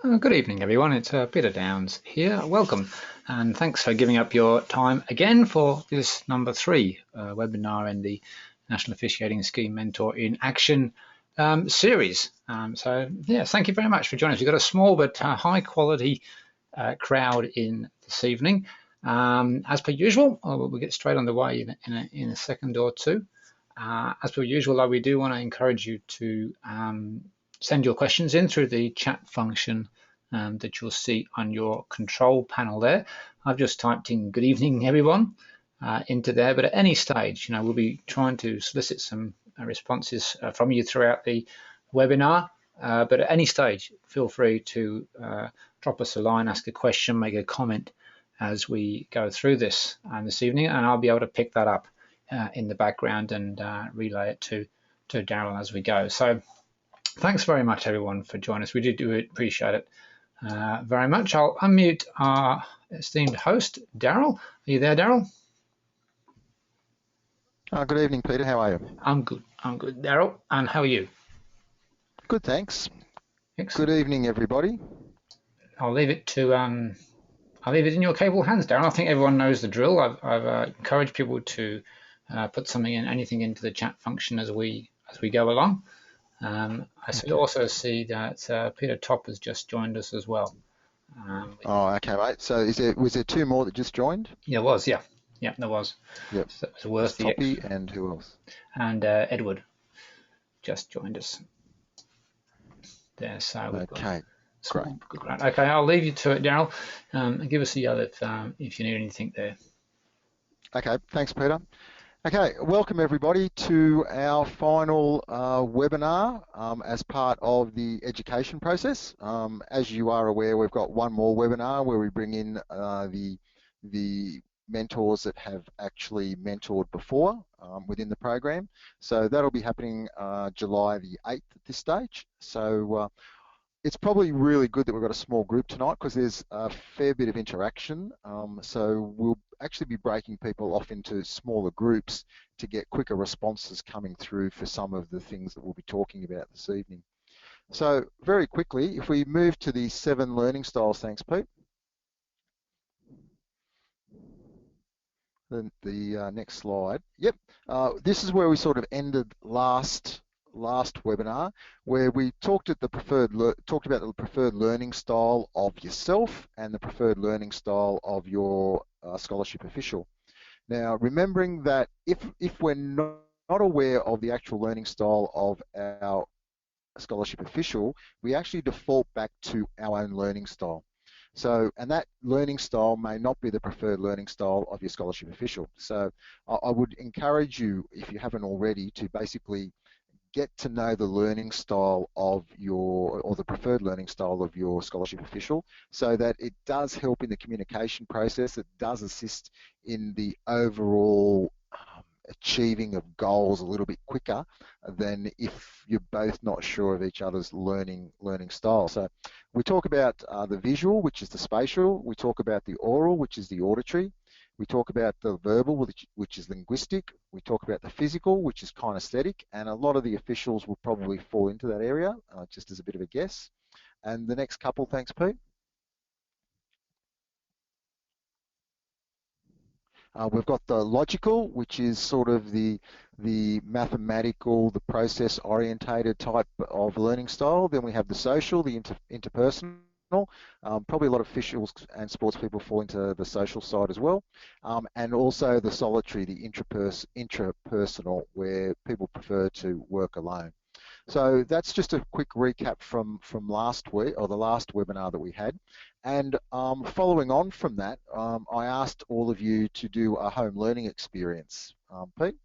Good evening, everyone. It's Peter Downs here. Welcome, and thanks for giving up your time again for this number three webinar in the National Officiating Scheme Mentor in Action series. Yeah, thank you very much for joining us. We've got a small but high quality crowd in this evening. As per usual, we'll get straight on the way in a second or two. As per usual, though, we do want to encourage you to send your questions in through the chat function that you'll see on your control panel there. I've just typed in "Good evening, everyone" into there, but at any stage, we'll be trying to solicit some responses from you throughout the webinar. But at any stage, feel free to drop us a line, ask a question, make a comment as we go through this evening, and I'll be able to pick that up in the background and relay it to Daryl as we go. So thanks very much, everyone, for joining us. We do appreciate it very much. I'll unmute our esteemed host, Daryl. Are you there, Daryl? Good evening, Peter. How are you? I'm good, Daryl. And how are you? Good, thanks. Excellent. Good evening, everybody. I'll leave it in your capable hands, Darren. I think everyone knows the drill. I've encouraged people to put something in, anything into the chat function as we go along. I also see that Peter Top has just joined us as well. Okay, mate. So was there two more that just joined? Yeah, it was. Yeah, there was. Yep. So it was worth the Toppy extra. and who else? And Edward just joined us there. So okay, great. Okay, I'll leave you to it, Daryl. Give us a yell if you need anything there. Okay, thanks, Peter. Okay, welcome everybody to our final webinar as part of the education process. As you are aware, we've got one more webinar where we bring in the mentors that have actually mentored before within the program. So that'll be happening July the 8th at this stage. So it's probably really good that we've got a small group tonight because there's a fair bit of interaction. So we'll actually be breaking people off into smaller groups to get quicker responses coming through for some of the things that we'll be talking about this evening. So very quickly, if we move to the 7 learning styles, thanks, Pete. The next slide. Yep, this is where we sort of ended last webinar, where we talked about the preferred learning style of yourself and the preferred learning style of your scholarship official. Now, remembering that if we're not aware of the actual learning style of our scholarship official, we actually default back to our own learning style. So, and that learning style may not be the preferred learning style of your scholarship official. So I would encourage you, if you haven't already, to basically get to know the learning style of or the preferred learning style of your scholarship official, so that it does help in the communication process. It does assist in the overall achieving of goals a little bit quicker than if you're both not sure of each other's learning style. So we talk about the visual, which is the spatial. We talk about the oral, which is the auditory. We talk about the verbal, which is linguistic. We talk about the physical, which is kinesthetic, and a lot of the officials will probably fall into that area, just as a bit of a guess. And the next couple, thanks, Pete. We've got the logical, which is sort of the mathematical, the process orientated type of learning style. Then we have the social, the interpersonal. Probably a lot of officials and sports people fall into the social side as well. And also the solitary, the intrapersonal, where people prefer to work alone. So that's just a quick recap from last week, or the last webinar that we had. And following on from that, I asked all of you to do a home learning experience. Pete?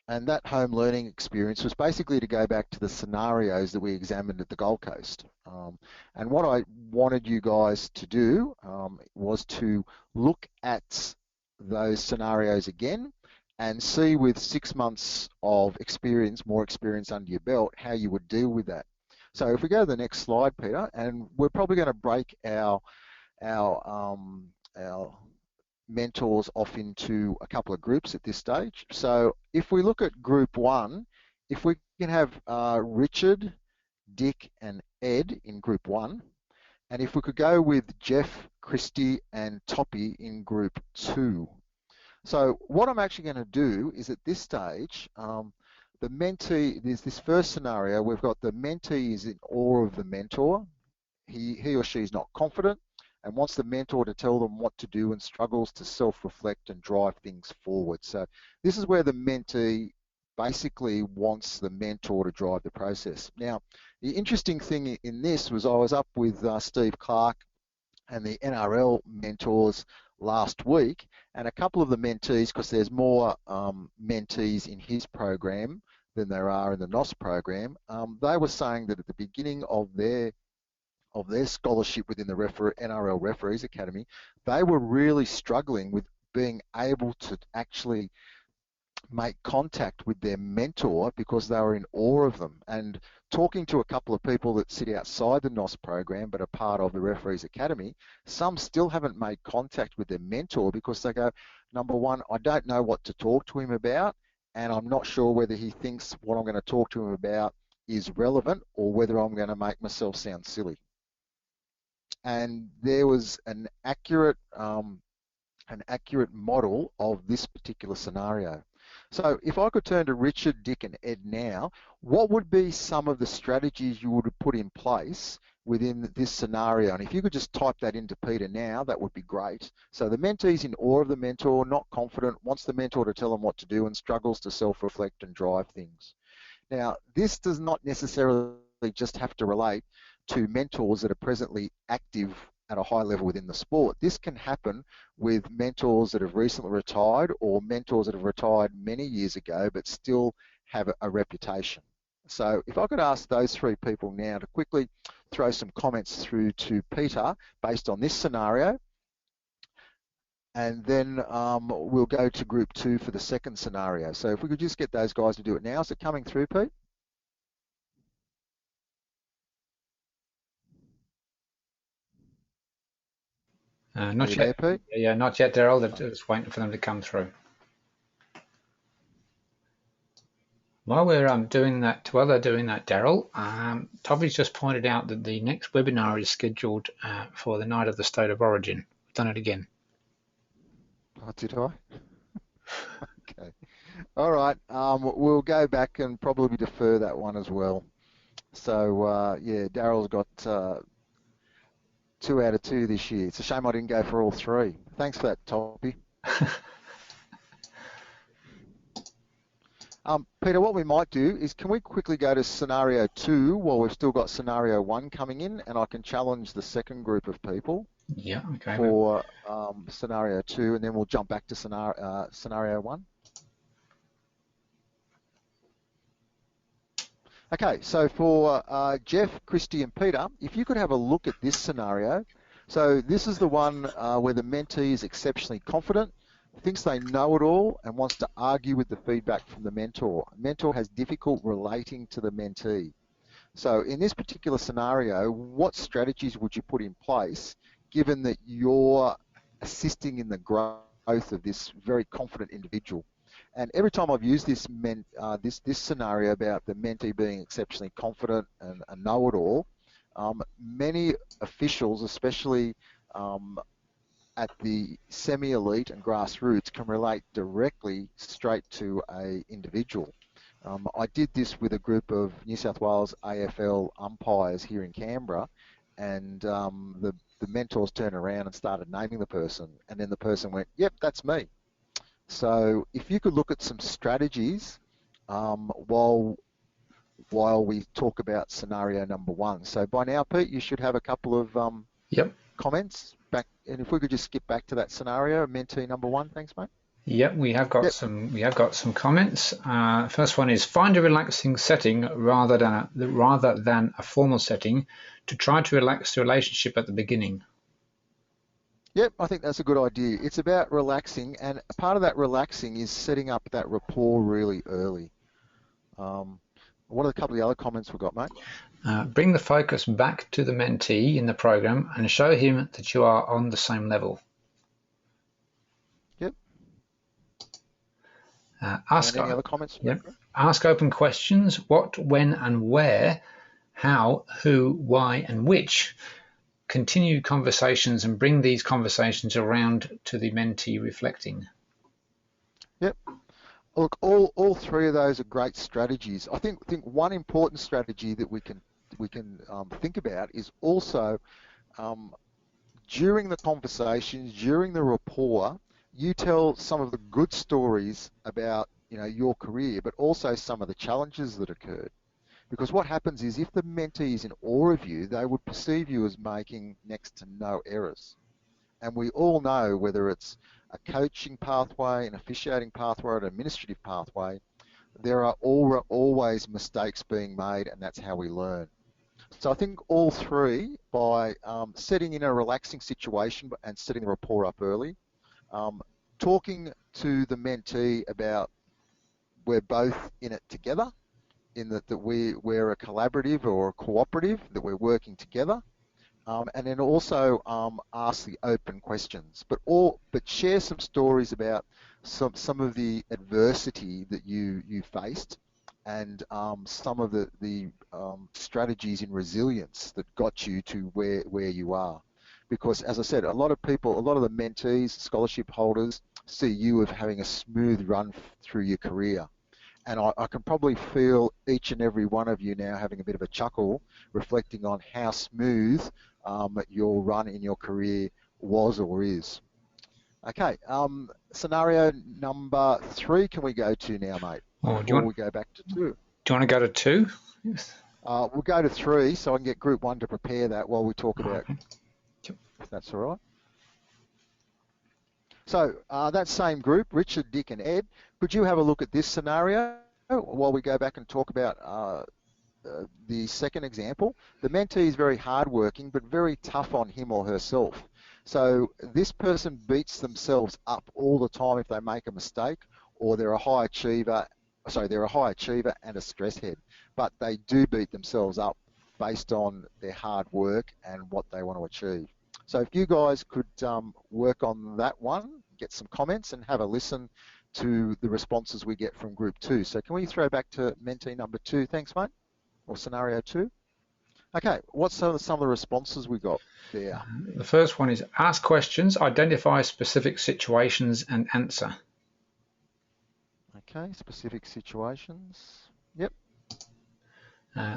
And that home learning experience was basically to go back to the scenarios that we examined at the Gold Coast. And what I wanted you guys to do was to look at those scenarios again and see, with 6 months of experience, more experience under your belt, how you would deal with that. So if we go to the next slide, Peter, and we're probably going to break our mentors off into a couple of groups at this stage. So if we look at group 1, if we can have Richard, Dick, and Ed in group 1, and if we could go with Jeff, Christy, and Toppy in group 2. So what I'm actually going to do is at this stage, the mentee, there's this first scenario, we've got the mentee is in awe of the mentor. He or she is not confident and wants the mentor to tell them what to do and struggles to self-reflect and drive things forward. So this is where the mentee basically wants the mentor to drive the process. Now, the interesting thing in this was I was up with Steve Clark and the NRL mentors last week, and a couple of the mentees, because there's more mentees in his program than there are in the NOS program, they were saying that at the beginning of their scholarship within the NRL Referees Academy, they were really struggling with being able to actually make contact with their mentor because they were in awe of them. And talking to a couple of people that sit outside the NOS program but are part of the Referees Academy, some still haven't made contact with their mentor because they go, number one, I don't know what to talk to him about, and I'm not sure whether he thinks what I'm going to talk to him about is relevant or whether I'm going to make myself sound silly. And there was an accurate model of this particular scenario. So if I could turn to Richard, Dick, and Ed now, what would be some of the strategies you would have put in place within this scenario? And if you could just type that into Peter now, that would be great. So the mentee's in awe of the mentor, not confident, wants the mentor to tell them what to do, and struggles to self-reflect and drive things. Now, this does not necessarily just have to relate to mentors that are presently active at a high level within the sport. This can happen with mentors that have recently retired or mentors that have retired many years ago but still have a reputation. So if I could ask those three people now to quickly throw some comments through to Peter based on this scenario, and then we'll go to group 2 for the second scenario. So if we could just get those guys to do it now. Is it coming through, Pete? Not There, yet. Pete? Yeah, not yet, Daryl. Just waiting for them to come through. While they're doing that, Daryl, Toby's just pointed out that the next webinar is scheduled for the night of the State of Origin. We've done it again. Oh, did I? Okay. All right. We'll go back and probably defer that one as well. So yeah, Daryl's got 2 out of 2 this year. It's a shame I didn't go for all 3. Thanks for that, Toppy. Peter, what we might do is, can we quickly go to scenario 2 while we've still got scenario 1 coming in, and I can challenge the second group of people. Yeah. Okay. For scenario 2, and then we'll jump back to scenario 1. Okay, so for Jeff, Christy, and Peter, if you could have a look at this scenario. So this is the one where the mentee is exceptionally confident, thinks they know it all, and wants to argue with the feedback from the mentor. Mentor has difficult relating to the mentee. So in this particular scenario, what strategies would you put in place given that you're assisting in the growth of this very confident individual? And every time I've used this scenario about the mentee being exceptionally confident and a know-it-all, many officials, especially at the semi-elite and grassroots, can relate directly straight to an individual. I did this with a group of New South Wales AFL umpires here in Canberra, and the mentors turned around and started naming the person, and then the person went, yep, that's me. So if you could look at some strategies while we talk about scenario number 1. So by now, Pete, you should have a couple of comments back, and if we could just skip back to that scenario, mentee number 1. Thanks, mate. Yep, we have got some comments. First one is, find a relaxing setting rather than a formal setting to try to relax the relationship at the beginning. Yep, I think that's a good idea. It's about relaxing, and part of that relaxing is setting up that rapport really early. What are a couple of the other comments we've got, mate? Bring the focus back to the mentee in the program and show him that you are on the same level. Yep. Ask any other comments? Yep. Ask open questions: what, when, and where, how, who, why, and which. Continue conversations and bring these conversations around to the mentee reflecting. Yep. Look, all three of those are great strategies. I think one important strategy that we can think about is also um, during the conversations, during the rapport, you tell some of the good stories about your career, but also some of the challenges that occurred. Because what happens is if the mentee is in awe of you, they would perceive you as making next to no errors. And we all know whether it's a coaching pathway, an officiating pathway, or an administrative pathway, there are always mistakes being made, and that's how we learn. So I think all three, by setting in a relaxing situation and setting the rapport up early, um, talking to the mentee about we're both in it together, in that we're a collaborative or a cooperative, that we're working together, and then also ask the open questions, but share some stories about some of the adversity that you faced, and some of the strategies in resilience that got you to where you are. Because as I said, a lot of people, a lot of the mentees, scholarship holders, see you as having a smooth run through your career. And I can probably feel each and every one of you now having a bit of a chuckle, reflecting on how smooth your run in your career was or is. Okay, scenario number 3, can we go to now, mate, Or before we go back to 2? do you want to go to 2? Yes. We'll go to 3 so I can get group 1 to prepare that while we talk about, Okay. Yep. if that's all right. So that same group, Richard, Dick and Ed, could you have a look at this scenario while we go back and talk about the second example? The mentee is very hardworking, but very tough on him or herself. So this person beats themselves up all the time if they make a mistake, or they're a high achiever. Sorry, they're a high achiever and a stress head, but they do beat themselves up based on their hard work and what they want to achieve. So if you guys could work on that one, get some comments and have a listen to the responses we get from group 2. So can we throw back to mentee number 2? Thanks, mate. Or scenario 2. Okay, what's some of the responses we got there? The first one is ask questions, identify specific situations, and answer. Okay, specific situations. Yep.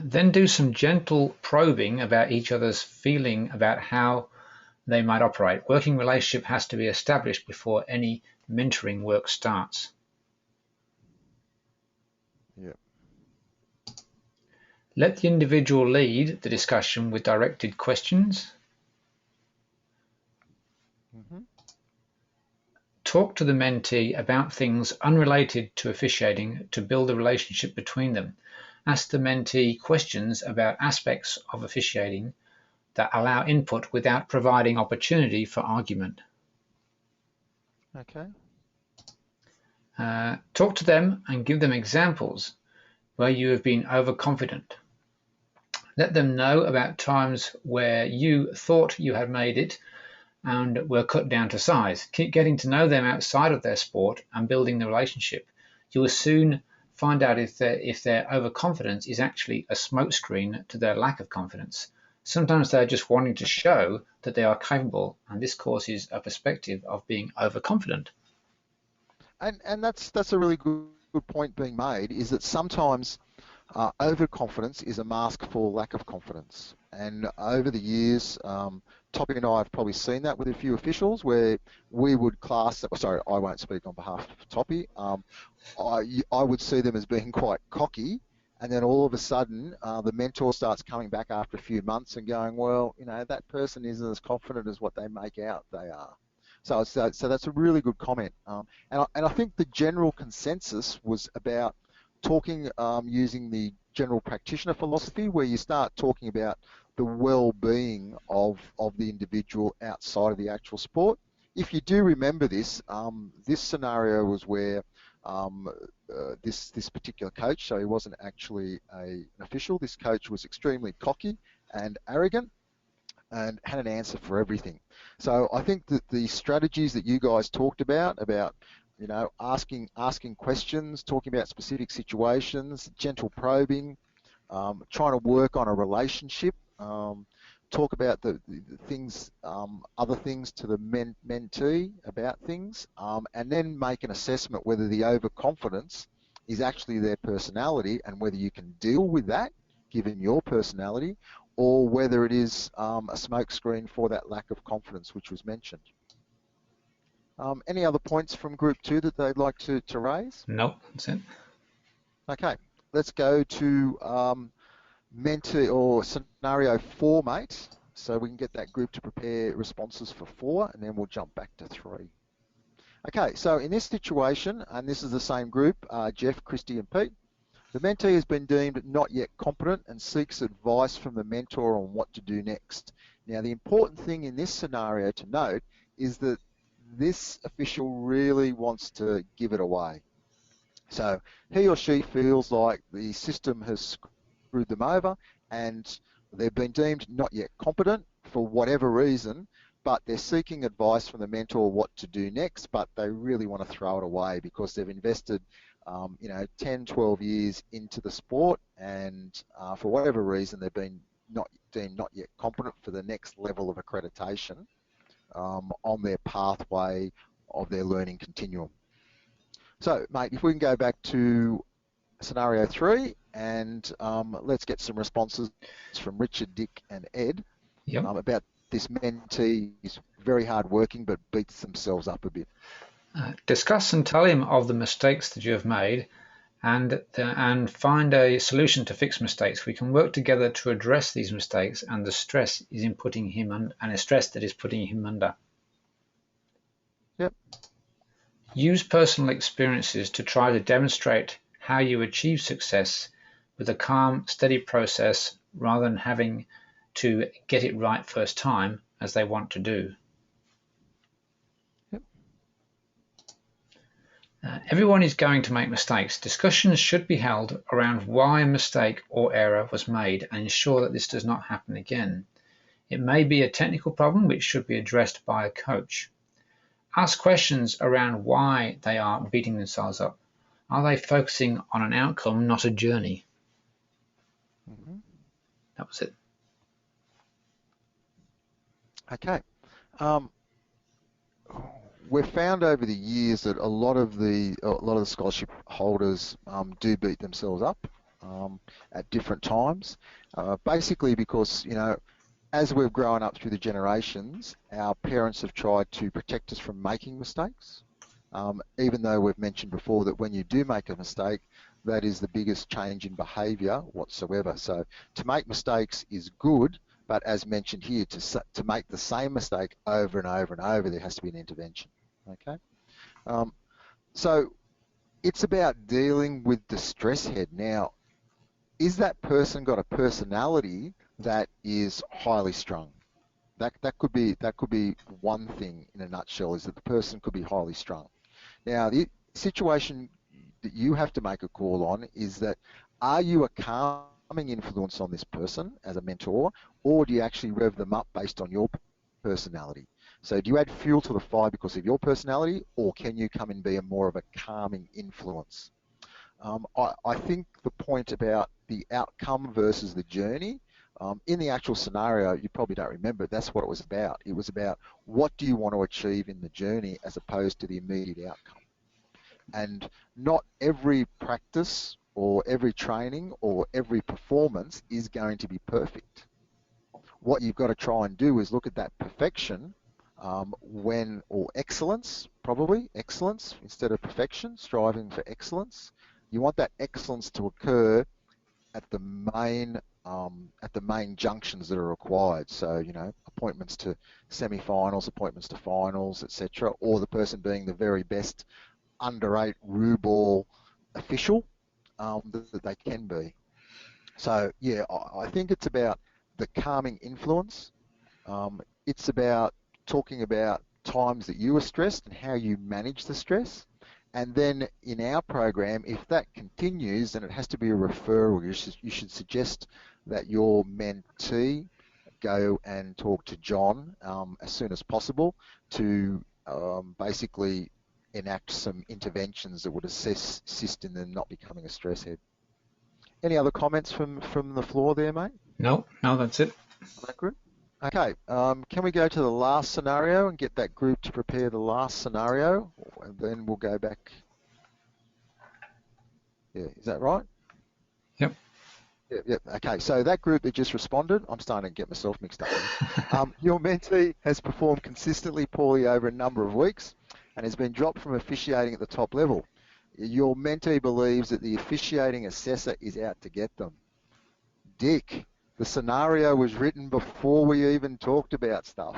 Then do some gentle probing about each other's feeling about how they might operate. Working relationship has to be established before any mentoring work starts. Yep. Let the individual lead the discussion with directed questions. Mm-hmm. Talk to the mentee about things unrelated to officiating to build a relationship between them. Ask the mentee questions about aspects of officiating that allow input without providing opportunity for argument. Okay. Talk to them and give them examples where you have been overconfident. Let them know about times where you thought you had made it and were cut down to size. Keep getting to know them outside of their sport and building the relationship. You will soon find out if their overconfidence is actually a smokescreen to their lack of confidence. Sometimes they're just wanting to show that they are capable, and this causes a perspective of being overconfident. And that's a really good point being made, is that sometimes overconfidence is a mask for lack of confidence. And over the years, Toppy and I have probably seen that with a few officials where we would class that, sorry, I won't speak on behalf of Toppy. I would see them as being quite cocky. And then all of a sudden, the mentor starts coming back after a few months and going, well, that person isn't as confident as what they make out they are. So that's a really good comment. And I think the general consensus was about talking using the general practitioner philosophy, where you start talking about the well-being of the individual outside of the actual sport. If you do remember this, this scenario was where this particular coach, so he wasn't actually an official, this coach was extremely cocky and arrogant and had an answer for everything. So I think that the strategies that you guys talked about asking questions, talking about specific situations, gentle probing, trying to work on a relationship, talk about the things, other things to the mentee about things, and then make an assessment whether the overconfidence is actually their personality and whether you can deal with that given your personality, or whether it is a smokescreen for that lack of confidence which was mentioned. Any other points from group 2 that they'd like to raise? Nope, that's it. Okay, let's go to mentee or scenario 4, mate, so we can get that group to prepare responses for 4, and then we'll jump back to 3. Okay, so in this situation, and this is the same group, Jeff, Christy and Pete, the mentee has been deemed not yet competent and seeks advice from the mentor on what to do next. Now, the important thing in this scenario to note is that this official really wants to give it away. So he or she feels like the system has screwed them over and they've been deemed not yet competent for whatever reason, but they're seeking advice from the mentor what to do next, but they really want to throw it away because they've invested 10, 12 years into the sport, and for whatever reason they've been deemed not yet competent for the next level of accreditation on their pathway of their learning continuum. So, mate, if we can go back to scenario 3, and let's get some responses from Richard, Dick, and Ed about this mentee is very hard working but beats themselves up a bit. Discuss and tell him of the mistakes that you have made and find a solution to fix mistakes. We can work together to address these mistakes and the stress is in putting him and a stress that is putting him under. Yep. Use personal experiences to try to demonstrate how you achieve success with a calm, steady process rather than having to get it right first time as they want to do. Everyone is going to make mistakes. Discussions should be held around why a mistake or error was made and ensure that this does not happen again. It may be a technical problem which should be addressed by a coach. Ask questions around why they are beating themselves up. Are they focusing on an outcome, not a journey? Mm-hmm. That was it. Okay. We've found over the years that a lot of the scholarship holders do beat themselves up at different times, basically because as we've grown up through the generations, our parents have tried to protect us from making mistakes, even though we've mentioned before that when you do make a mistake, that is the biggest change in behaviour whatsoever. So to make mistakes is good, but as mentioned here, to make the same mistake over and over and over, there has to be an intervention. Okay, so it's about dealing with the stress head. Now, is that person got a personality that is highly strung? That could be one thing in a nutshell, is that the person could be highly strung. Now, the situation that you have to make a call on is that, are you a calming influence on this person as a mentor, or do you actually rev them up based on your personality? So do you add fuel to the fire because of your personality, or can you come and be more of a calming influence? I think the point about the outcome versus the journey, in the actual scenario, you probably don't remember, that's what it was about. It was about what do you want to achieve in the journey as opposed to the immediate outcome. And not every practice or every training or every performance is going to be perfect. What you've got to try and do is look at that perfection or excellence, probably excellence instead of perfection, striving for excellence. You want that excellence to occur at the main junctions that are required. So, appointments to semi-finals, appointments to finals, etc., or the person being the very best under-8 rue-ball official that they can be. So, yeah, I think it's about the calming influence. It's about talking about times that you were stressed and how you manage the stress. And then in our program, if that continues, then it has to be a referral. You should suggest that your mentee go and talk to John as soon as possible to basically enact some interventions that would assist in them not becoming a stress head. Any other comments from the floor there, mate? No, that's it. On that group? Okay, can we go to the last scenario and get that group to prepare the last scenario? And then we'll go back. Yeah, is that right? Yep. Yep. Okay, so that group that just responded, I'm starting to get myself mixed up here. Your mentee has performed consistently poorly over a number of weeks and has been dropped from officiating at the top level. Your mentee believes that the officiating assessor is out to get them. Dick, the scenario was written before we even talked about stuff.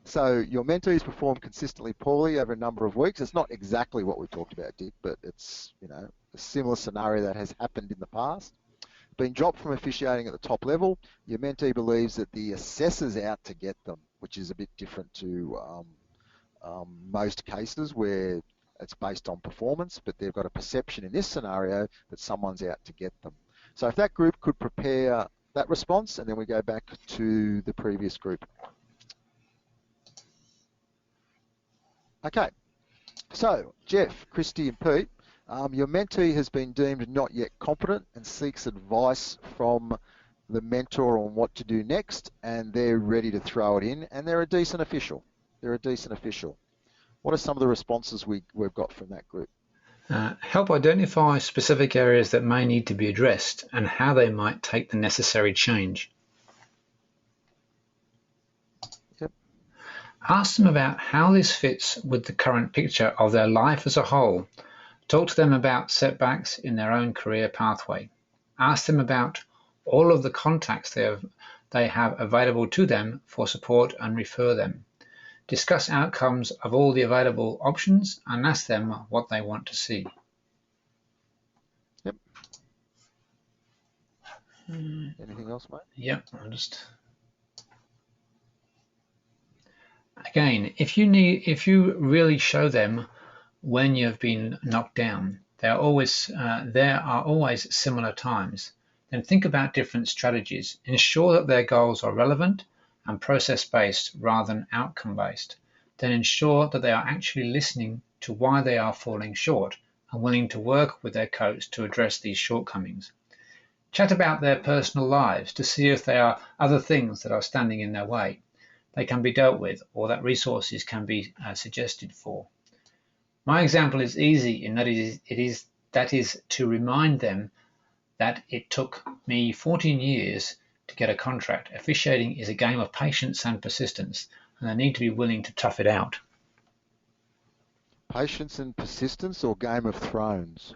So your mentees performed consistently poorly over a number of weeks. It's not exactly what we talked about, Dick, but it's, you know, a similar scenario that has happened in the past. Been dropped from officiating at the top level. Your mentee believes that the assessor's out to get them, which is a bit different to most cases where it's based on performance, but they've got a perception in this scenario that someone's out to get them. So if that group could prepare that response, and then we go back to the previous group. Okay, so Jeff, Christy and Pete, your mentee has been deemed not yet competent and seeks advice from the mentor on what to do next, and they're ready to throw it in, and they're a decent official. What are some of the responses we've got from that group? Help identify specific areas that may need to be addressed and how they might take the necessary change. Yep. Ask them about how this fits with the current picture of their life as a whole. Talk to them about setbacks in their own career pathway. Ask them about all of the contacts they have available to them for support and refer them. Discuss outcomes of all the available options and ask them what they want to see. Yep. Anything else, mate? Yep. Again, if you really show them when you've been knocked down, there are always similar times. Then think about different strategies. Ensure that their goals are relevant and process-based rather than outcome-based. Then ensure that they are actually listening to why they are falling short and willing to work with their coach to address these shortcomings. Chat about their personal lives to see if there are other things that are standing in their way. They can be dealt with, or that resources can be suggested for. My example is easy in that that is to remind them that it took me 14 years to get a contract. Officiating is a game of patience and persistence, and they need to be willing to tough it out. Patience and persistence, or Game of Thrones?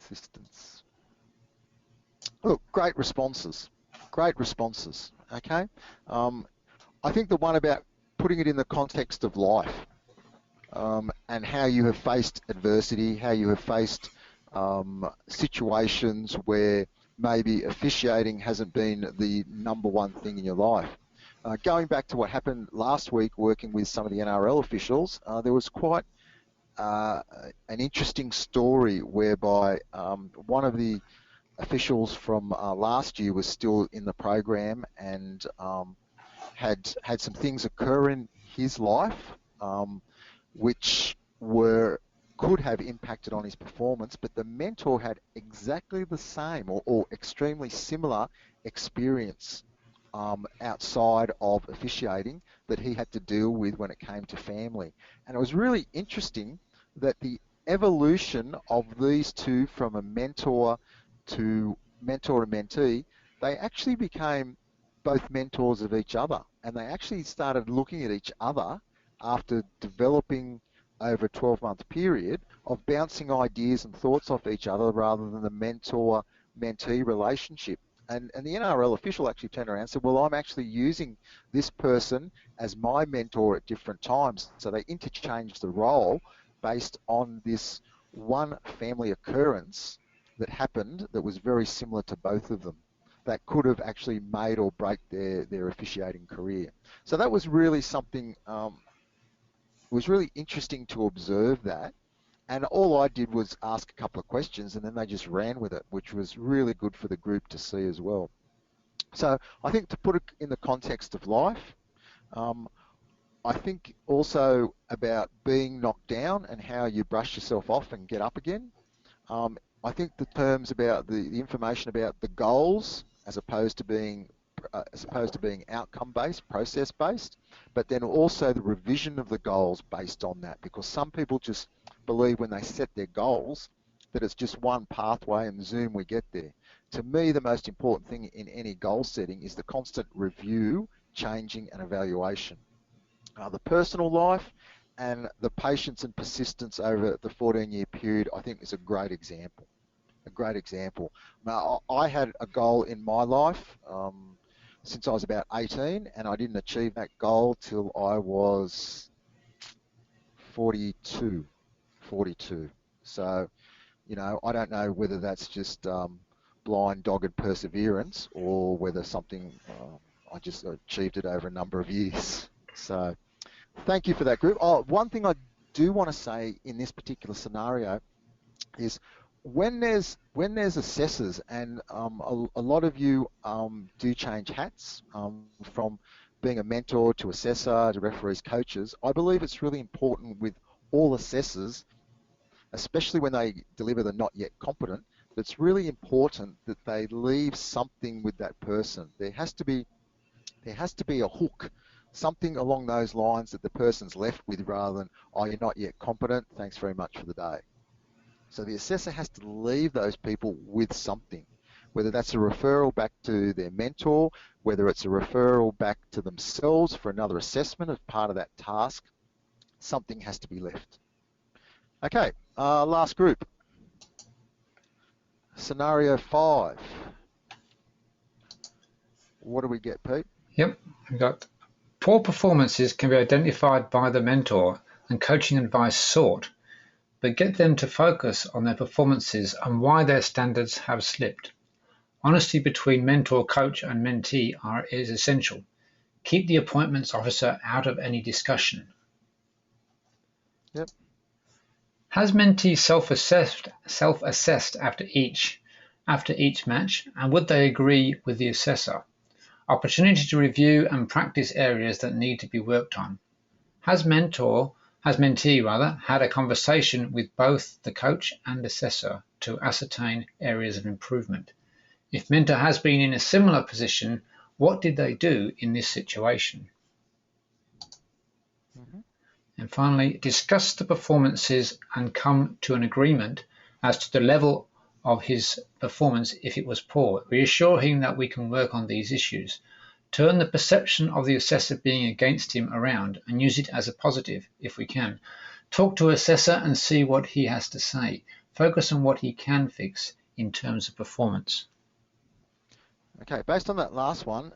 Persistence. Look, great responses. Okay. I think the one about putting it in the context of life, and how you have faced adversity, how you have faced situations where maybe officiating hasn't been the number one thing in your life. Going back to what happened last week working with some of the NRL officials, there was quite an interesting story whereby one of the officials from last year was still in the program and had some things occur in his life which could have impacted on his performance, but the mentor had exactly the same or extremely similar experience outside of officiating that he had to deal with when it came to family. And it was really interesting that the evolution of these two from a mentor to mentee, they actually became both mentors of each other, and they actually started looking at each other after developing over a 12-month period of bouncing ideas and thoughts off each other rather than the mentor-mentee relationship. And the NRL official actually turned around and said, well, I'm actually using this person as my mentor at different times. So they interchanged the role based on this one family occurrence that happened that was very similar to both of them, that could have actually made or break their officiating career. So that was really something, it was really interesting to observe that. And all I did was ask a couple of questions and then they just ran with it, which was really good for the group to see as well. So I think to put it in the context of life, I think also about being knocked down and how you brush yourself off and get up again. I think the terms about the information about the goals as opposed to being outcome based, process based, but then also the revision of the goals based on that, because some people just believe when they set their goals that it's just one pathway and zoom we get there. To me, the most important thing in any goal setting is the constant review, changing, and evaluation. The personal life and the patience and persistence over the 14-year period, I think, is a great example. A great example. Now, I had a goal in my life since I was about 18, and I didn't achieve that goal till I was 42. 42. So, I don't know whether that's just blind, dogged perseverance or whether something I just achieved it over a number of years. So, thank you for that, group. Oh, one thing I do want to say in this particular scenario is when there's assessors, and a lot of you do change hats from being a mentor to assessor to referees, coaches. I believe it's really important with all assessors, especially when they deliver the not yet competent, that's really important that they leave something with that person. There has to be a hook, something along those lines that the person's left with, rather than, oh, you're not yet competent, thanks very much for the day. So the assessor has to leave those people with something, whether that's a referral back to their mentor, whether it's a referral back to themselves for another assessment as part of that task. Something has to be left. Okay, last group. Scenario 5. What do we get, Pete? Yep, we've got poor performances can be identified by the mentor and coaching advice sought, but get them to focus on their performances and why their standards have slipped. Honesty between mentor, coach, and mentee is essential. Keep the appointments officer out of any discussion. Yep. Has mentee self-assessed after each match, and would they agree with the assessor? Opportunity to review and practice areas that need to be worked on. Has mentee had a conversation with both the coach and assessor to ascertain areas of improvement? If mentor has been in a similar position, what did they do in this situation? Mm-hmm. And finally, discuss the performances and come to an agreement as to the level of his performance if it was poor. Reassure him that we can work on these issues. Turn the perception of the assessor being against him around and use it as a positive if we can. Talk to assessor and see what he has to say. Focus on what he can fix in terms of performance. Okay, based on that last one,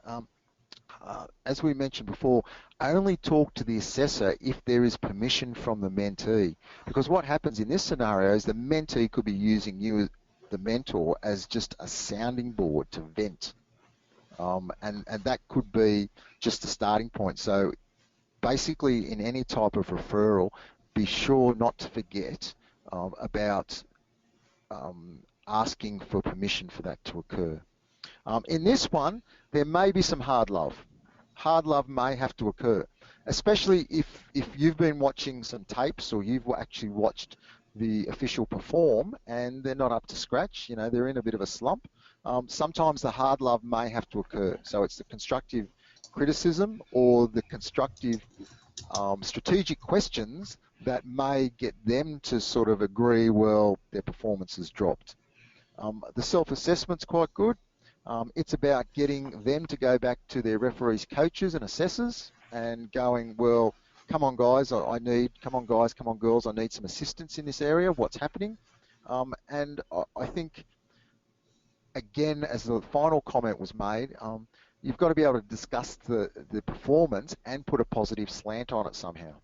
as we mentioned before, only talk to the assessor if there is permission from the mentee. Because what happens in this scenario is the mentee could be using you, the mentor, as just a sounding board to vent. And that could be just the starting point. So basically, in any type of referral, be sure not to forget about asking for permission for that to occur. In this one, there may be some hard love. Hard love may have to occur, especially if you've been watching some tapes or you've actually watched the official perform and they're not up to scratch, they're in a bit of a slump. Sometimes the hard love may have to occur. So it's the constructive criticism or the constructive strategic questions that may get them to sort of agree, well, their performance has dropped. The self-assessment's quite good. It's about getting them to go back to their referees, coaches and assessors and going, well, come on guys, come on guys, come on girls, I need some assistance in this area, what's happening? And I think, again, as the final comment was made, you've got to be able to discuss the performance and put a positive slant on it somehow.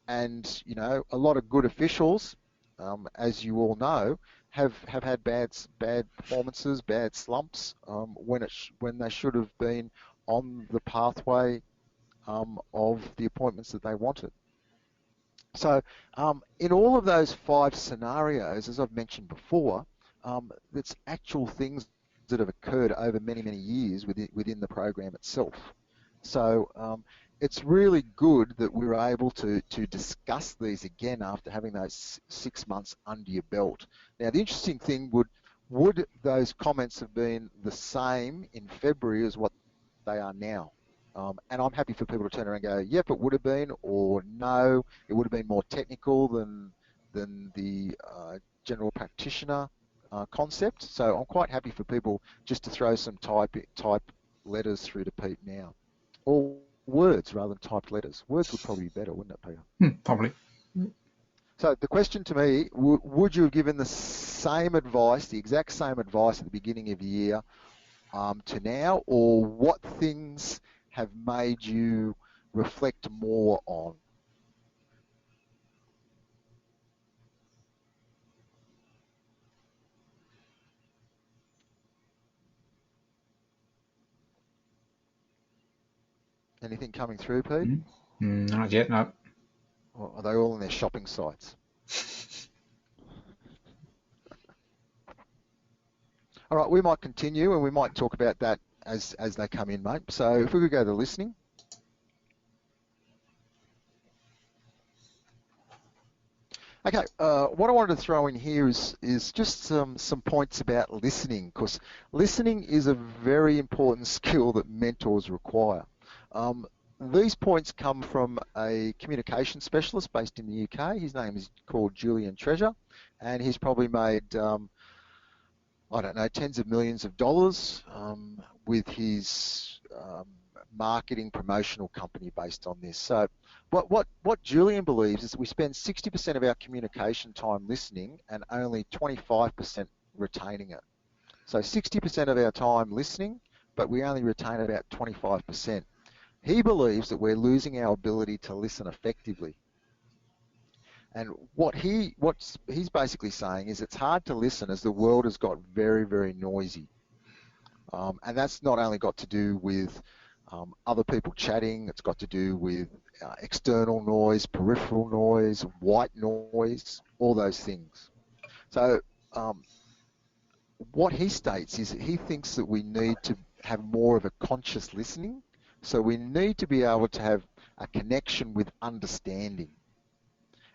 And, a lot of good officials, as you all know, have had bad performances, bad slumps when they should have been on the pathway of the appointments that they wanted. So in all of those 5 scenarios, as I've mentioned before, that's actual things that have occurred over many, many years within the program itself. So it's really good that we were able to discuss these again after having those 6 months under your belt. Now, the interesting thing would those comments have been the same in February as what they are now? And I'm happy for people to turn around and go, yep, it would have been, or no, it would have been more technical than the general practitioner concept. So I'm quite happy for people just to throw some type letters through to Pete now. Or words rather than typed letters. Words would probably be better, wouldn't it, Peter? Probably. So the question to me, would you have given the same advice, the exact same advice at the beginning of the year to now, or what things have made you reflect more on? Anything coming through, Pete? Not yet, no. Or are they all on their shopping sites? All right, we might continue and we might talk about that as they come in, mate. So if we could go to listening. Okay, what I wanted to throw in here is just some points about listening, because listening is a very important skill that mentors require. Um, these points come from a communication specialist based in the UK. His name is called Julian Treasure, and he's probably made I don't know, tens of millions of dollars with his marketing promotional company based on this. So what Julian believes is that we spend 60% of our communication time listening and only 25% retaining it. So 60% of our time listening, but we only retain about 25%. He believes that we're losing our ability to listen effectively. And what's he's basically saying is it's hard to listen as the world has got very, very noisy. And that's not only got to do with other people chatting, it's got to do with external noise, peripheral noise, white noise, all those things. So what he states is he thinks that we need to have more of a conscious listening. So we need to be able to have a connection with understanding.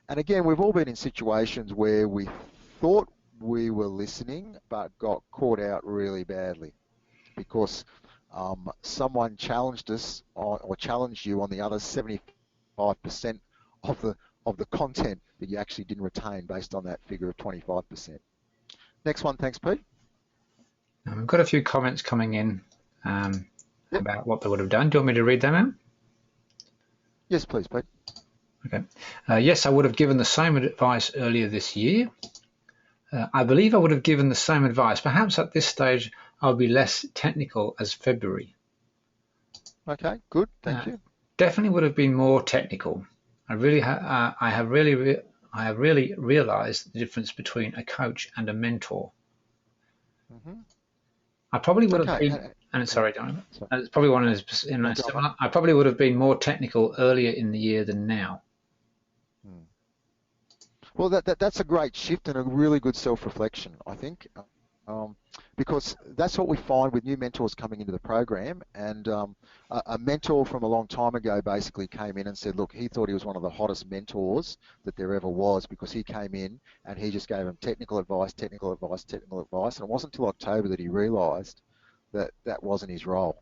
And again, we've all been in situations where we thought we were listening, but got caught out really badly because someone challenged us or challenged you on the other 75% of the content that you actually didn't retain based on that figure of 25%. Next one, thanks, Pete. Now, we've got a few comments coming in Yep. about what they would have done. Do you want me to read them out? Yes, please, Pete. Okay. Yes, I would have given the same advice earlier this year. I believe I would have given the same advice. Perhaps at this stage I'll be less technical as February. Okay, good. Thank you. Definitely would have been more technical. I have really realised the difference between a coach and a mentor. Mm-hmm. I probably would have Okay. been, and sorry, John, Sorry. it's probably one of those in No, a go on, similar. I probably would have been more technical earlier in the year than now. mate. Well, that's a great shift and a really good self-reflection, I think, because that's what we find with new mentors coming into the program. And a mentor from a long time ago basically came in and said, look, he thought he was one of the hottest mentors that there ever was because he came in and he just gave him technical advice, technical advice, technical advice. And it wasn't until October that he realised that that wasn't his role.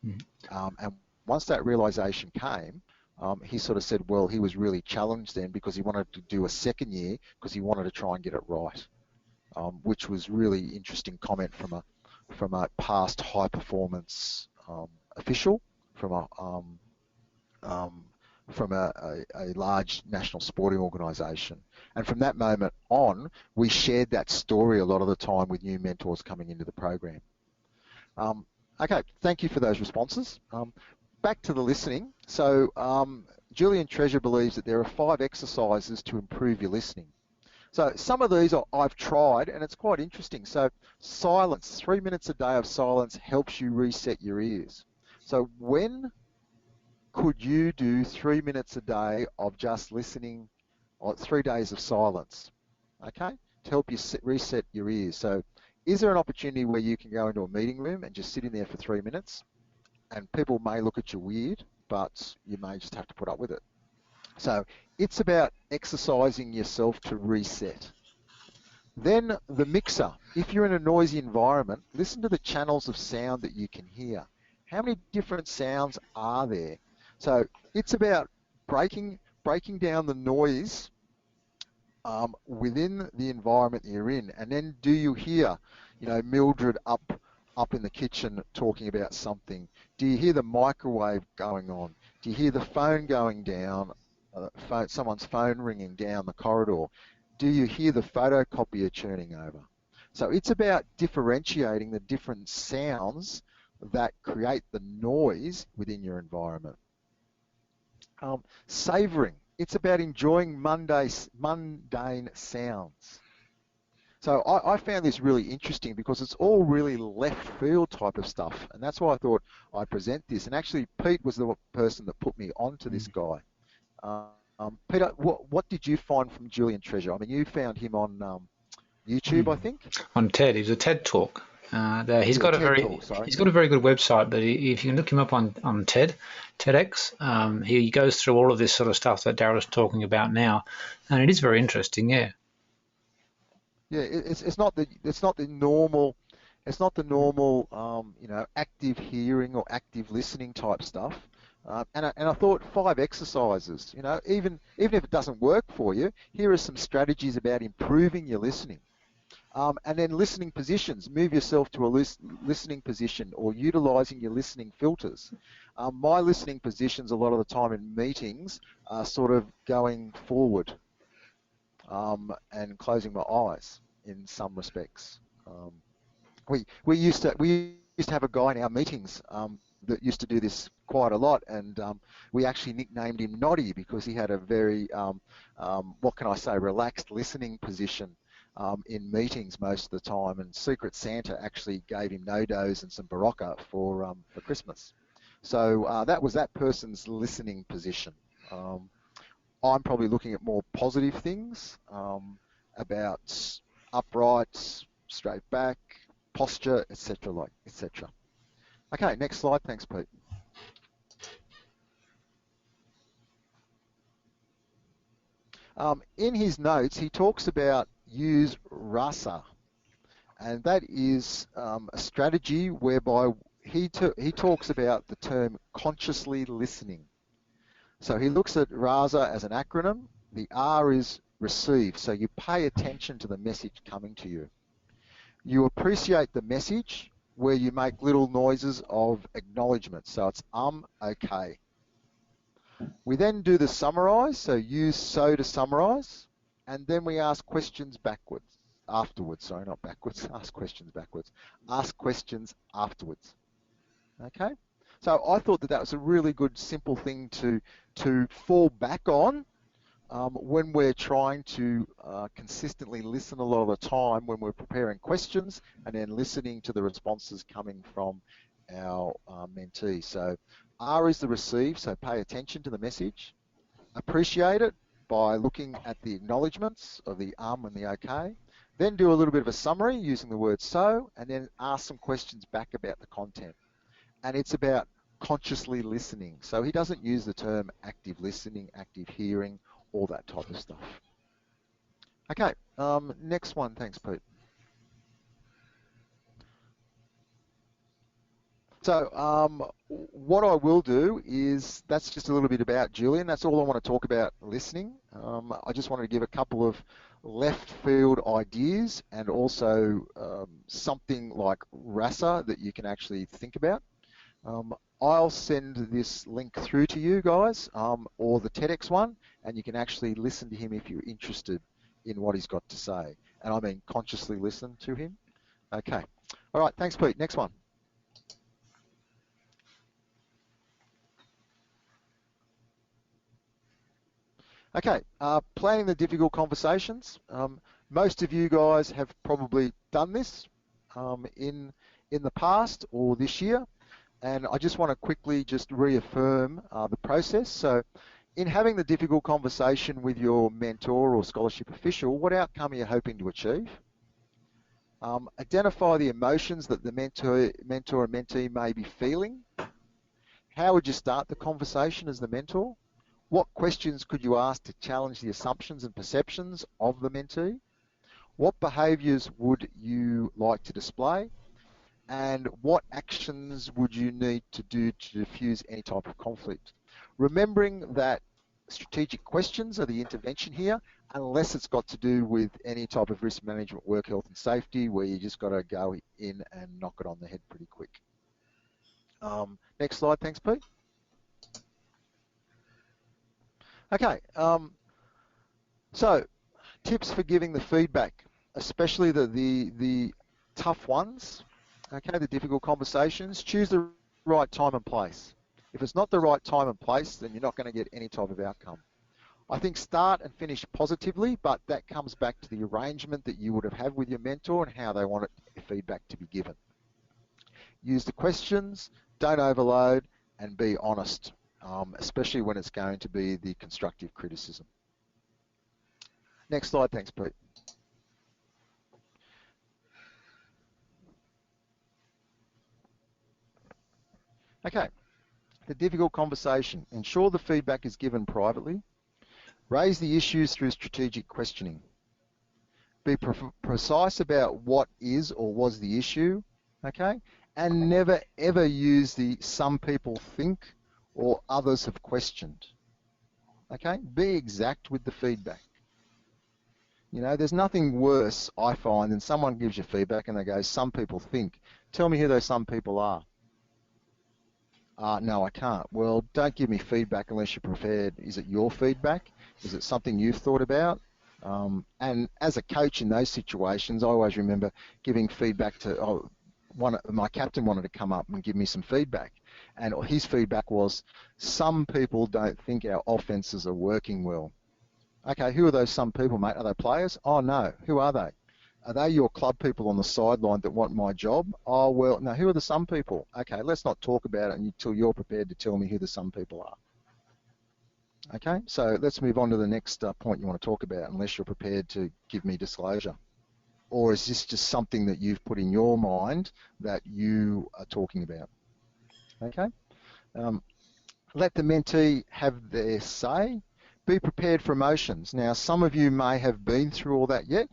And once that realisation came, he sort of said, well, he was really challenged then because he wanted to do a second year because he wanted to try and get it right, which was really interesting comment from a past high performance official from a large national sporting organisation. And from that moment on, we shared that story a lot of the time with new mentors coming into the program. Okay, thank you for those responses. Back to the listening. So Julian Treasure believes that there are 5 exercises to improve your listening. So some of these I've tried and it's quite interesting. So silence, 3 minutes a day of silence helps you reset your ears. So when could you do 3 minutes a day of just listening, or 3 days of silence, okay, to help you reset your ears? So is there an opportunity where you can go into a meeting room and just sit in there for 3 minutes and people may look at you weird, but you may just have to put up with it. So it's about exercising yourself to reset. Then the mixer. If you're in a noisy environment, listen to the channels of sound that you can hear. How many different sounds are there? So it's about breaking down the noise within the environment you're in. And then do you hear, Mildred up in the kitchen talking about something? Do you hear the microwave going on? Do you hear the phone going down, someone's phone ringing down the corridor? Do you hear the photocopier churning over? So it's about differentiating the different sounds that create the noise within your environment. Savouring. It's about enjoying mundane sounds. So I found this really interesting because it's all really left field type of stuff. And that's why I thought I'd present this. And actually, Pete was the person that put me onto this guy. Peter, what did you find from Julian Treasure? I mean, you found him on YouTube, I think? On TED. It was a TED Talk. He's got a very good website, but if you can look him up on TEDx, he goes through all of this sort of stuff that Daryl's talking about now, and it is very interesting. Yeah. Yeah, it's not the normal active hearing or active listening type stuff. And I thought 5 exercises. Even if it doesn't work for you, here are some strategies about improving your listening. And then listening positions. Move yourself to a listening position or utilising your listening filters. My listening positions a lot of the time in meetings are sort of going forward and closing my eyes in some respects. We used to have a guy in our meetings that used to do this quite a lot, and we actually nicknamed him Noddy because he had a very, relaxed listening position in meetings most of the time, and Secret Santa actually gave him no-dos and some Barocca for Christmas. So that was that person's listening position. I'm probably looking at more positive things about upright, straight back, posture, etc. etc. Okay, next slide. Thanks, Pete. In his notes, he talks about use rasa, and that is a strategy whereby he talks about the term consciously listening. So he looks at rasa as an acronym. The R is receive, so you pay attention to the message coming to you. You appreciate the message where you make little noises of acknowledgement, so it's okay. We then do the summarize, so use so to summarize, and then we ask questions afterwards, sorry, not backwards, ask questions backwards. Ask questions afterwards, okay? So I thought that was a really good, simple thing to fall back on when we're trying to consistently listen a lot of the time when we're preparing questions and then listening to the responses coming from our mentee. So R is the receive, so pay attention to the message. Appreciate it by looking at the acknowledgements of the and the okay. Then do a little bit of a summary using the word so, and then ask some questions back about the content. And it's about consciously listening. So he doesn't use the term active listening, active hearing, all that type of stuff. Okay, next one. Thanks, Pete. So what I will do is, that's just a little bit about Julian. That's all I want to talk about listening. I just wanted to give a couple of left field ideas and also something like rasa that you can actually think about. I'll send this link through to you guys, or the TEDx one, and you can actually listen to him if you're interested in what he's got to say. And I mean consciously listen to him. Okay. All right, thanks, Pete. Next one. Okay, planning the difficult conversations. Most of you guys have probably done this in the past or this year. And I just want to quickly just reaffirm the process. So in having the difficult conversation with your mentor or scholarship official, what outcome are you hoping to achieve? Identify the emotions that the mentor and mentee may be feeling. How would you start the conversation as the mentor? What questions could you ask to challenge the assumptions and perceptions of the mentee? What behaviours would you like to display? And what actions would you need to do to diffuse any type of conflict? Remembering that strategic questions are the intervention here, unless it's got to do with any type of risk management, work health and safety, where you just got to go in and knock it on the head pretty quick. Next slide, thanks, Pete. Okay, so tips for giving the feedback, especially the tough ones, okay, the difficult conversations. Choose the right time and place. If it's not the right time and place, then you're not going to get any type of outcome. I think start and finish positively, but that comes back to the arrangement that you would have had with your mentor and how they want feedback to be given. Use the questions, don't overload, and be honest, especially when it's going to be the constructive criticism. Next slide, thanks, Pete. Okay, the difficult conversation. Ensure the feedback is given privately. Raise the issues through strategic questioning. Be precise about what is or was the issue, okay? And never ever use the some people think or others have questioned, okay? Be exact with the feedback. You know, there's nothing worse, I find, than someone gives you feedback and they go, some people think. Tell me who those some people are. No, I can't. Well, don't give me feedback unless you're prepared. Is it your feedback? Is it something you've thought about? And as a coach in those situations, I always remember giving feedback to, my captain wanted to come up and give me some feedback. And his feedback was, some people don't think our offenses are working well. Okay, who are those some people, mate? Are they players? Oh, no. Who are they? Are they your club people on the sideline that want my job? Oh, well, no, who are the some people? Okay, let's not talk about it until you're prepared to tell me who the some people are. Okay, so let's move on to the next point you want to talk about, unless you're prepared to give me disclosure. Or is this just something that you've put in your mind that you are talking about? Okay, let the mentee have their say. Be prepared for emotions. Now, some of you may have been through all that yet.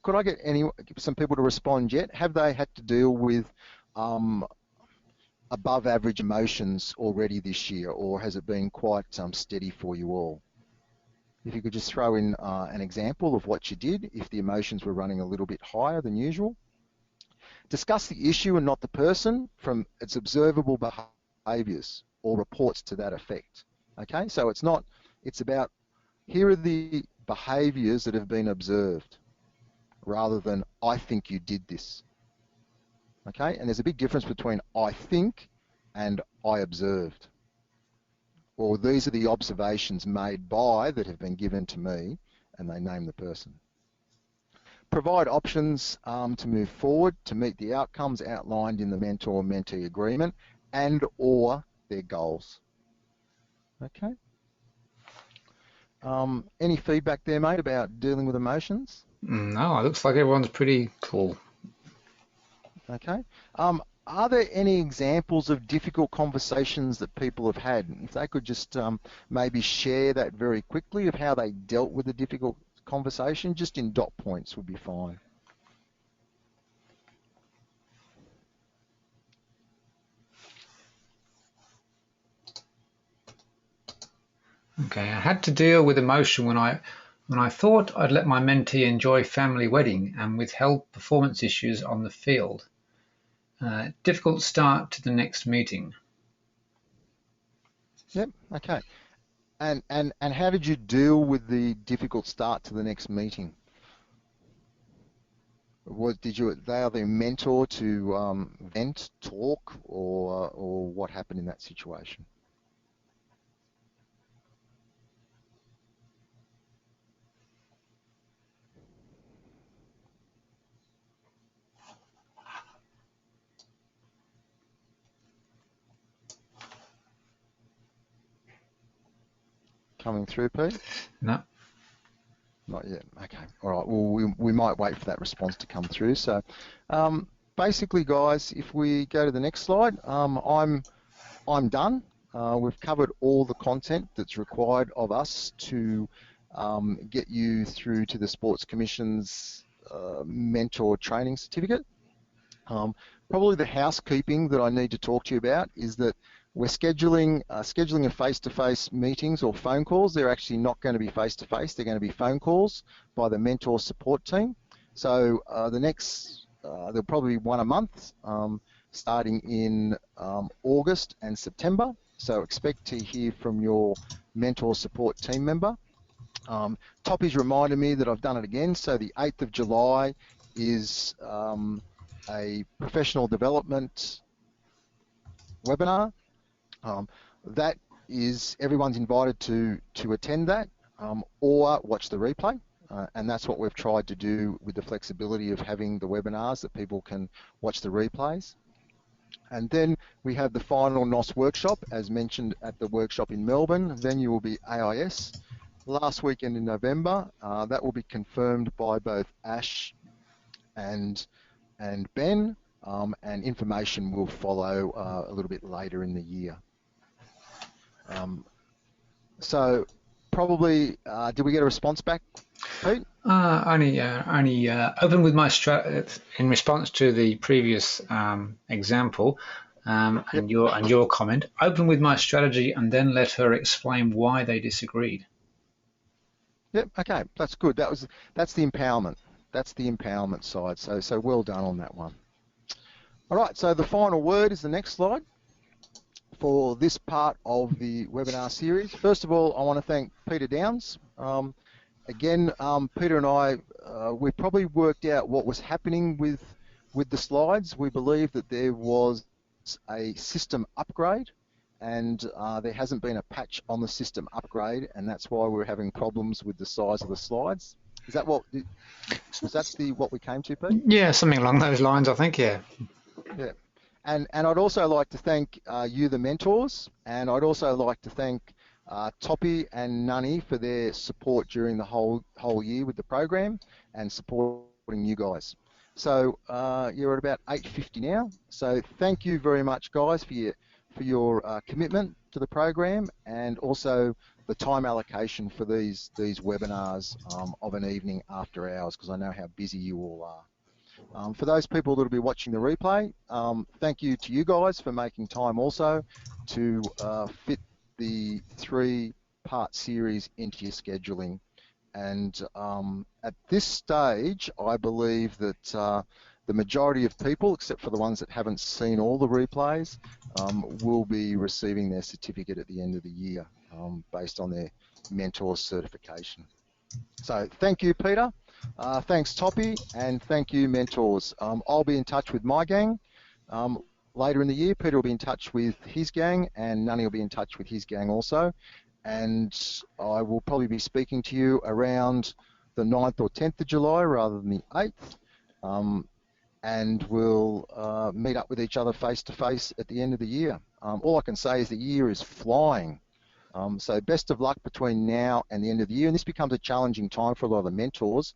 Could I get some people to respond yet? Have they had to deal with above average emotions already this year, or has it been quite steady for you all? If you could just throw in an example of what you did if the emotions were running a little bit higher than usual. Discuss the issue and not the person from its observable behaviours or reports to that effect. Okay, so it's about, here are the behaviours that have been observed, rather than I think you did this. Okay, and there's a big difference between I think and I observed. Or these are the observations made by that have been given to me, and they name the person. Provide options to move forward to meet the outcomes outlined in the mentor-mentee agreement and or their goals. Okay. Any feedback there, mate, about dealing with emotions? No, it looks like everyone's pretty cool. Okay. Are there any examples of difficult conversations that people have had? If they could just maybe share that very quickly of how they dealt with a difficult conversation, just in dot points would be fine. Okay, I had to deal with emotion when I thought I'd let my mentee enjoy family wedding and withheld performance issues on the field. Difficult start to the next meeting. Yep. Okay. And how did you deal with the difficult start to the next meeting? Did you allow the mentor to vent, talk, or what happened in that situation? Coming through, Pete? No. Not yet. Okay. All right. Well, we might wait for that response to come through. So basically, guys, if we go to the next slide, I'm I'm done. We've covered all the content that's required of us to get you through to the Sports Commission's mentor training certificate. Probably the housekeeping that I need to talk to you about is that we're scheduling a face-to-face meetings or phone calls. They're actually not going to be face-to-face. They're going to be phone calls by the mentor support team. So there'll probably be one a month, starting in August and September. So expect to hear from your mentor support team member. Toppy's reminded me that I've done it again. So the 8th of July is a professional development webinar. That is, everyone's invited to attend that or watch the replay. And that's what we've tried to do with the flexibility of having the webinars, that people can watch the replays. And then we have the final NOS workshop, as mentioned at the workshop in Melbourne. Venue will be AIS. Last weekend in November, that will be confirmed by both Ash and Ben, and information will follow a little bit later in the year. So probably, did we get a response back, Pete? Only open with my in response to the previous example and your comment. Open with my strategy and then let her explain why they disagreed. Yep. Okay, that's good. That's the empowerment. That's the empowerment side. So well done on that one. All right. So the final word is the next slide for this part of the webinar series. First of all, I want to thank Peter Downs. Again, Peter and I, we probably worked out what was happening with the slides. We believe that there was a system upgrade, and there hasn't been a patch on the system upgrade, and that's why we're having problems with the size of the slides. Is that what we came to, Pete? Yeah, something along those lines, I think. Yeah. Yeah. And I'd also like to thank you, the mentors, and I'd also like to thank Toppy and Nunny for their support during the whole year with the program and supporting you guys. So you're at about 8:50 now. So thank you very much, guys, for your commitment to the program, and also the time allocation for these webinars of an evening after hours, because I know how busy you all are. For those people that will be watching the replay, thank you to you guys for making time also to fit the 3-part series into your scheduling. And at this stage, I believe that the majority of people, except for the ones that haven't seen all the replays, will be receiving their certificate at the end of the year based on their mentor certification. So thank you, Peter. Thanks, Toppy, and thank you, mentors. I'll be in touch with my gang later in the year. Peter will be in touch with his gang, and Nunny will be in touch with his gang also. And I will probably be speaking to you around the 9th or 10th of July rather than the 8th. And we'll meet up with each other face-to-face at the end of the year. All I can say is the year is flying. So best of luck between now and the end of the year. And this becomes a challenging time for a lot of the mentors,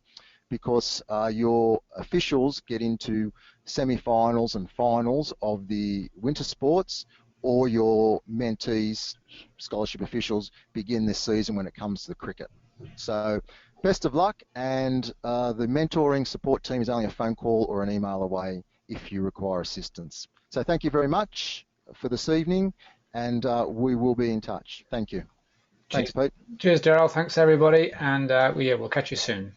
because your officials get into semi-finals and finals of the winter sports, or your mentees, scholarship officials, begin this season when it comes to the cricket. So best of luck, and the mentoring support team is only a phone call or an email away if you require assistance. So thank you very much for this evening, and we will be in touch. Thank you. Thanks, Pete. Cheers, Daryl. Thanks, everybody. And we'll catch you soon.